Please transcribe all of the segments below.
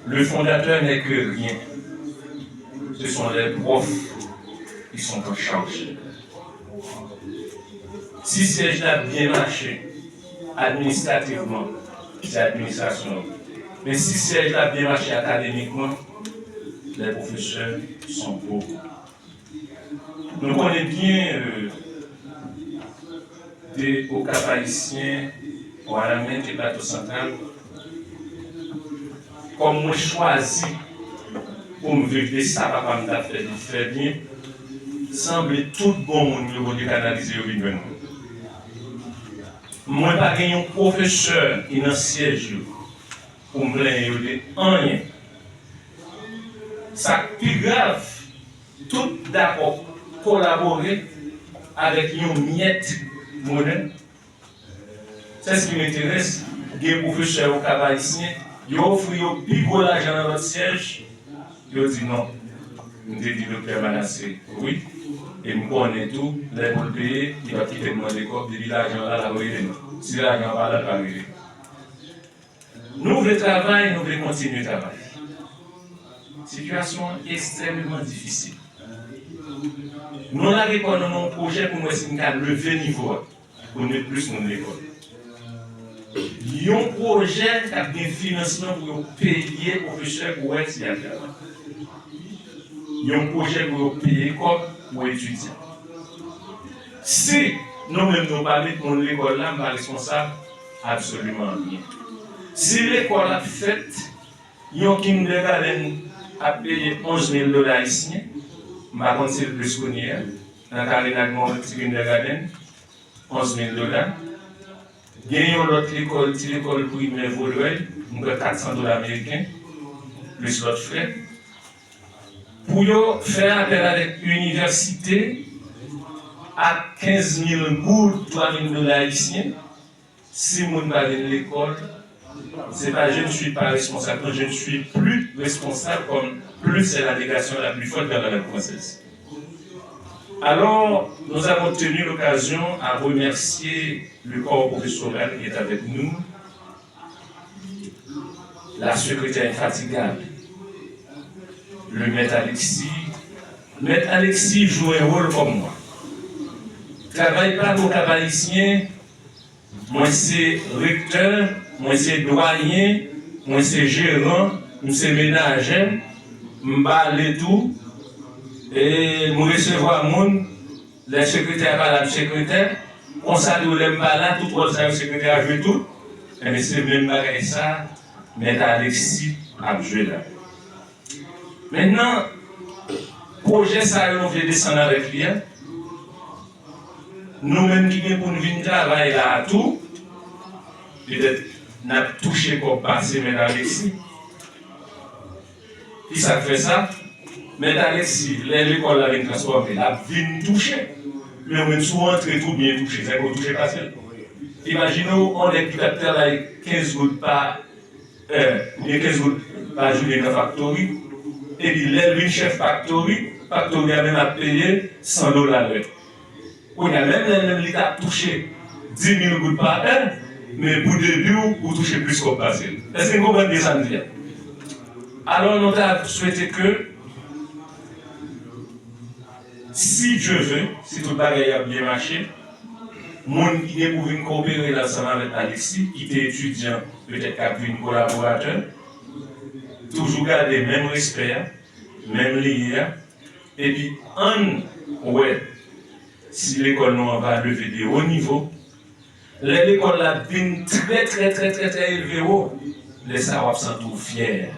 Le fondateur n'est que rien. Ce sont les profs qui sont en charge. Si siège a bien marché, administrativement, c'est l'administration. Mais si siège a bien marché académiquement, les professeurs sont beaux. Nous connaissons bien au Cap haïtien, au Alamein et plateau central, comme moi choisi pour me vivre ça, papa m'a fait bien, semble tout bon monde qui canaliser au vivre. Moi, pas un professeur qui est dans le siège pour me plaindre de rien. Ça plus grave, tout d'accord collaborer avec une miette moderne. C'est ce qui m'intéresse. Des professeurs au Cap haïtien, ils offrent plus gros l'argent dans notre siège. Ils disent non. Nous avons dit docteur Manassé, oui. Et je connais tout, les pour le payer, il va quitter le corps, depuis l'argent là, la réalité. Si l'argent va là, la réalité. Nous voulons travailler, nous voulons continuer à travailler. Situation extrêmement difficile. Nous avons un projet pour nous lever le niveau pour nous plus dans l'école. Il y a un projet qui a des financements pour payer les professeurs pour être ici à travailler. Il y a un projet pour payer comme pour étudier. Si nous-mêmes nous parlons de l'école là, nous sommes responsables absolument rien. Si l'école a fait, il y a un kindergarten a payé $11,000 ici, je ne sais pas si c'est plus qu'on y est. Dans le cas de petit kindergarten, $11,000. Il y a une autre école primaire Vaudreuil, $400 américains, plus l'autre frais. Pour faire appel avec l'université à 15 000 gouttes, $3,000 haïtiens, si vous n'avez pas de l'école, c'est pas je ne suis pas responsable, je ne suis plus responsable comme plus c'est la négation la plus forte dans la langue française. Alors, nous avons tenu l'occasion à remercier le corps professoral qui est avec nous, la secrétaire infatigable, le maître Alexis. Maître Alexis joue un rôle comme moi. Travaille pas au Cap haïtien, moi c'est recteur, moi c'est doyen, moi c'est gérant, moi c'est ménager, je parle tout, et je recevoir monde, les secrétaires par la secrétaire, on s'allie ou les là, tout le monde secrétaire a joué tout, mais c'est même bagage ça, maître Alexis a joué là. Maintenant, projet ça, on veut descendre avec lui. Nous-mêmes qui sommes pour nous venir travailler là à tout, peut-être nous avons touché comme passé, mais Alexis. Qui ça fait ça? Mais Alexis, l'école a été transformée, la vie touché. Mais on est souvent très tout bien touché, c'est qu'on touche passé. Imaginez-vous, on est capteur avec 15 gouttes par heure, 15 gouttes par journée dans la factory, et puis l'élève chef factory a même payé $100 l'heure. On a même l'État touché 10 000 gouttes par heure, mais pour début, vous touchez plus qu'au passé. Est-ce que vous comprenez ça? Alors, nous avons souhaité que, si Dieu veut, si tout le bagage a bien marché, monde qui est pour venir coopérer ensemble avec Alexis, qui est étudiant, peut-être qu'un collaborateur, toujours garder le même respect, même lien, et puis, ouais, si l'école nous va lever des hauts niveaux, l'école a bien très élevé haut, les savoirs sont tout fiers.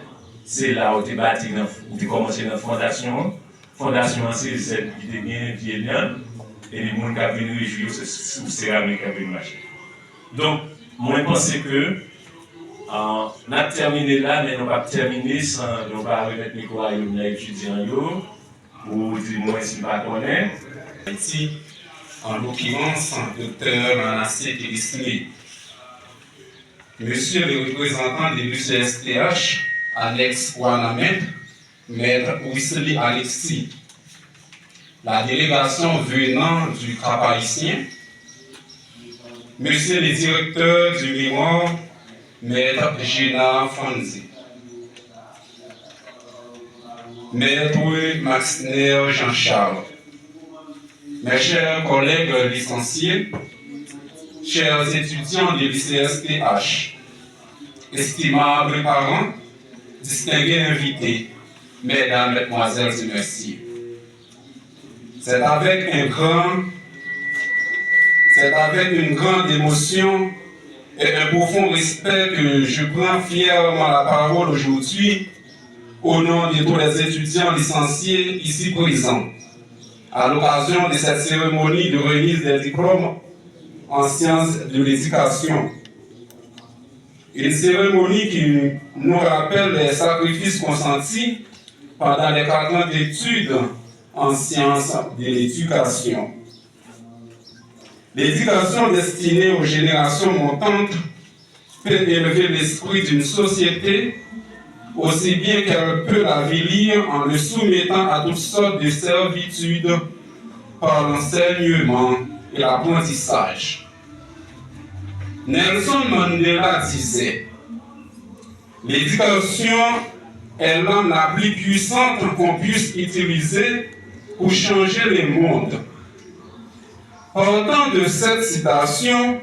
C'est là où tu es bâti, où tu commencé dans la fondation. Fondation, c'est celle qui est bien vieillante, et les gens qui viennent réjouir, c'est sous céramique qui viennent marcher. Donc, moi, je pense que on a terminé là, mais on ne va pas terminer sans nous pas remettre le micro à un étudiant ou dire moi si je ne connais pas. Ici, en l'occurrence, Dr Manassé Kélisné. Monsieur le représentant de l'UCSTH, Alex Wanamed, Maître Wissely Alexis, la délégation venant du Cap haïtien, Monsieur le directeur du mémoire, Maître Gina Fanzi, Maître Maxner Jean-Charles, mes chers collègues licenciés, chers étudiants du l'ICSTH, estimables parents, distingués invités, mesdames, mesdemoiselles et messieurs, c'est avec une grande émotion et un profond respect que je prends fièrement la parole aujourd'hui au nom de tous les étudiants licenciés ici présents, à l'occasion de cette cérémonie de remise des diplômes en sciences de l'éducation. Une cérémonie qui nous rappelle les sacrifices consentis pendant les 4 ans d'études en sciences de l'éducation. L'éducation destinée aux générations montantes peut élever l'esprit d'une société aussi bien qu'elle peut l'avilir en le soumettant à toutes sortes de servitudes par l'enseignement et l'apprentissage. Nelson Mandela disait « L'éducation est l'arme la plus puissante qu'on puisse utiliser pour changer le monde. » Partant de cette citation,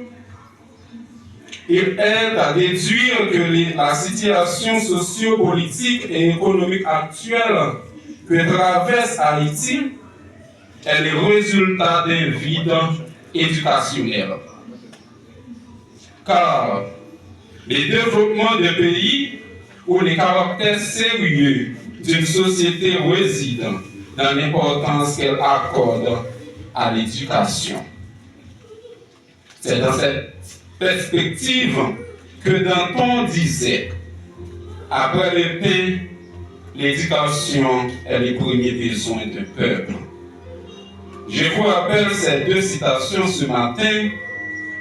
il aide à déduire que la situation socio-politique et économique actuelle que traverse Haïti est le résultat d'un vide éducationnel. Car le développement d'un pays où les caractères sérieux d'une société résident dans l'importance qu'elle accorde à l'éducation. C'est dans cette perspective que Danton disait « Après le pain, l'éducation est le premier besoin du peuple. » Je vous rappelle ces 2 citations ce matin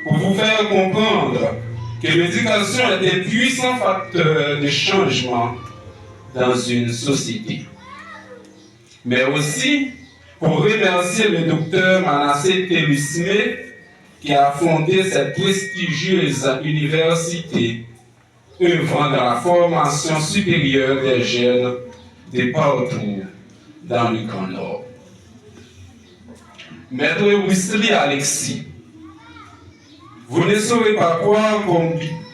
pour vous faire comprendre que l'éducation est un puissant facteur de changement dans une société. Mais aussi pour remercier le docteur Manassé Télusmé qui a fondé cette prestigieuse université œuvrant dans la formation supérieure des jeunes de partout dans le Grand Nord. Maître Wesley Alexis, vous ne saurez pas croire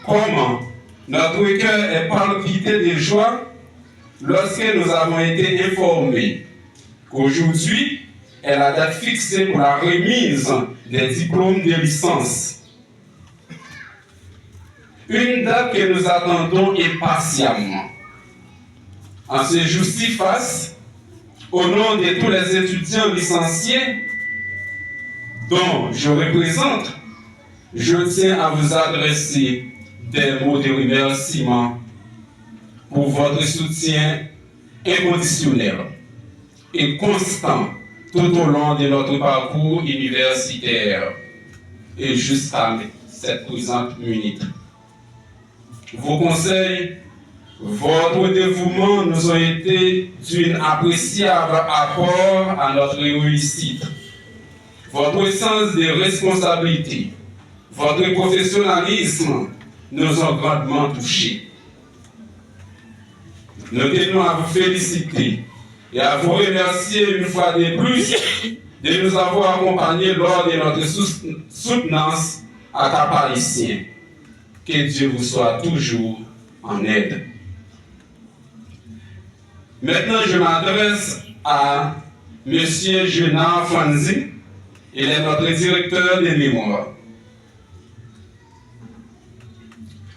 comment notre cœur est palpité de joie lorsque nous avons été informés qu'aujourd'hui est la date fixée pour la remise des diplômes de licence. Une date que nous attendons impatiemment. En ce jour-ci face, au nom de tous les étudiants licenciés dont je représente, je tiens à vous adresser des mots de remerciement pour votre soutien inconditionnel et constant tout au long de notre parcours universitaire et jusqu'à cette présente minute. Vos conseils, votre dévouement nous ont été d'un appréciable apport à notre réussite. Votre sens de responsabilité, votre professionnalisme nous ont grandement touchés. Nous tenons à vous féliciter et à vous remercier une fois de plus de nous avoir accompagnés lors de notre soutenance à Cap-Haïtien. Que Dieu vous soit toujours en aide. Maintenant, je m'adresse à M. Jonah Fanzi, il est notre directeur des mémoires.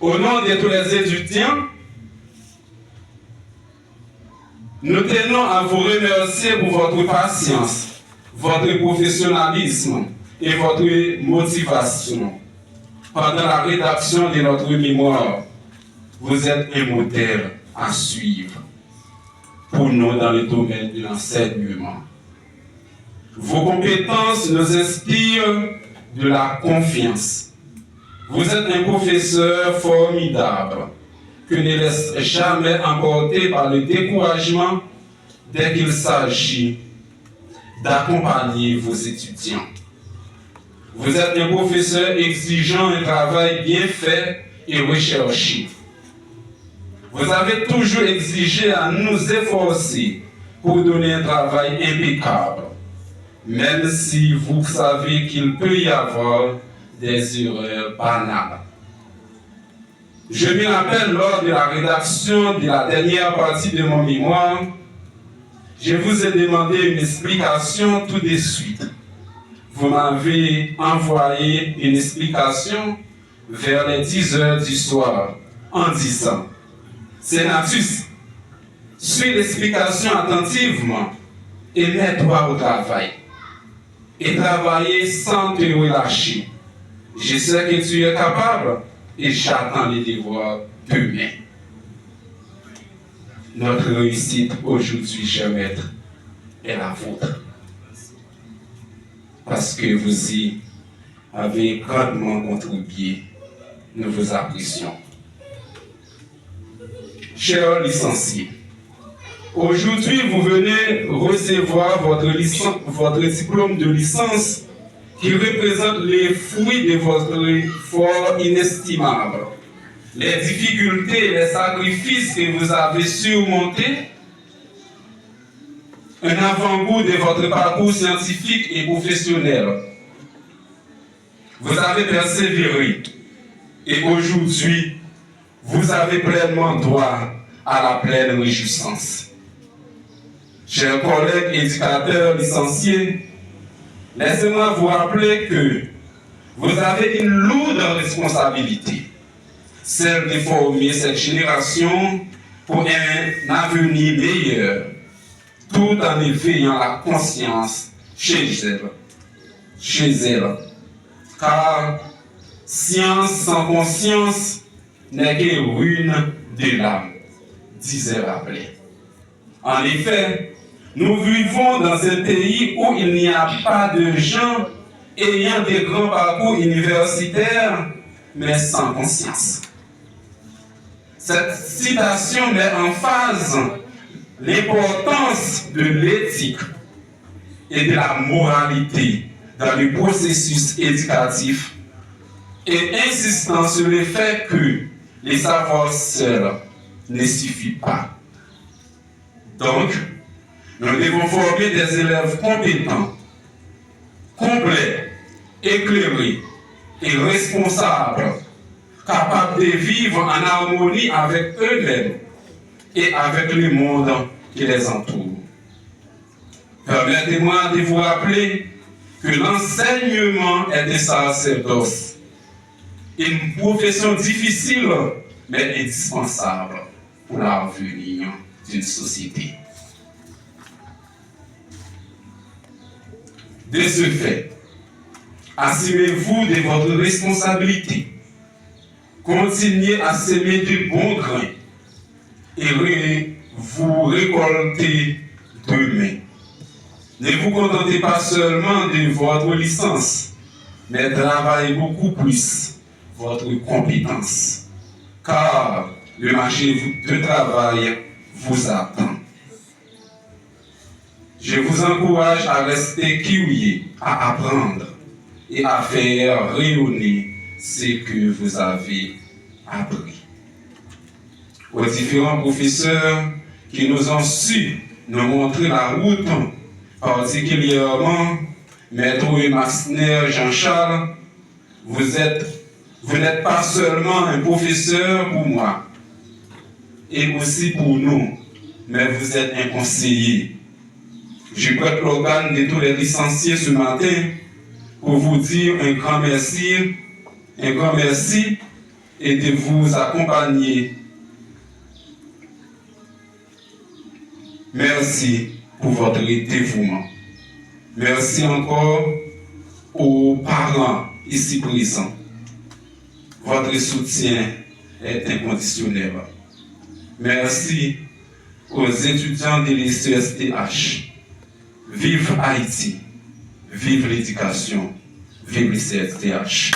Au nom de tous les étudiants, nous tenons à vous remercier pour votre patience, votre professionnalisme et votre motivation pendant la rédaction de notre mémoire. Vous êtes un modèle à suivre pour nous dans le domaine de l'enseignement. Vos compétences nous inspirent de la confiance. Vous êtes un professeur formidable que ne laisse jamais emporter par le découragement dès qu'il s'agit d'accompagner vos étudiants. Vous êtes un professeur exigeant un travail bien fait et recherché. Vous avez toujours exigé à nous efforcer pour donner un travail impeccable, même si vous savez qu'il peut y avoir des erreurs banales. Je me rappelle lors de la rédaction de la dernière partie de mon mémoire, je vous ai demandé une explication tout de suite. Vous m'avez envoyé une explication vers les 10 heures du soir en disant « Sénatus, suis l'explication attentivement et mets-toi au travail. Et travailler sans te relâcher. Je sais que tu es capable et j'attends les devoirs demain. » Notre réussite aujourd'hui, cher maître, est la vôtre. Parce que vous y avez grandement contribué. Nous vous apprécions. Chers licenciés, aujourd'hui, vous venez recevoir votre diplôme de licence qui représente les fruits de votre effort inestimable, les difficultés et les sacrifices que vous avez surmontés, un avant-goût de votre parcours scientifique et professionnel. Vous avez persévéré et aujourd'hui, vous avez pleinement droit à la pleine réjouissance. Chers collègues éducateurs licenciés, laissez-moi vous rappeler que vous avez une lourde responsabilité, celle de former cette génération pour un avenir meilleur, tout en éveillant la conscience chez elle. Car science sans conscience n'est que ruine de l'âme, disait Rabelais. En effet, nous vivons dans un pays où il n'y a pas de gens ayant des grands parcours universitaires, mais sans conscience. Cette citation met en phase l'importance de l'éthique et de la moralité dans le processus éducatif et insistant sur le fait que les savoirs seuls ne suffisent pas. Donc, nous devons former des élèves compétents, complets, éclairés et responsables, capables de vivre en harmonie avec eux-mêmes et avec le monde qui les entoure. Permettez-moi de vous rappeler que l'enseignement est un sacerdoce, une profession difficile mais indispensable pour l'avenir d'une société. De ce fait, assumez-vous de votre responsabilité, continuez à semer de bons grains et vous récoltez demain. Ne vous contentez pas seulement de votre licence, mais travaillez beaucoup plus votre compétence, car le marché de travail vous attend. Je vous encourage à rester curieux, à apprendre et à faire rayonner ce que vous avez appris. Aux différents professeurs qui nous ont su nous montrer la route, particulièrement Maître Masner Jean-Charles, vous n'êtes pas seulement un professeur pour moi, et aussi pour nous, mais vous êtes un conseiller. Je prête l'organe de tous les licenciés ce matin pour vous dire un grand merci et de vous accompagner. Merci pour votre dévouement. Merci encore aux parents ici présents. Votre soutien est inconditionnel. Merci aux étudiants de l'ICSTH. Vive Haïti, vive l'éducation, vive l'ICSTH.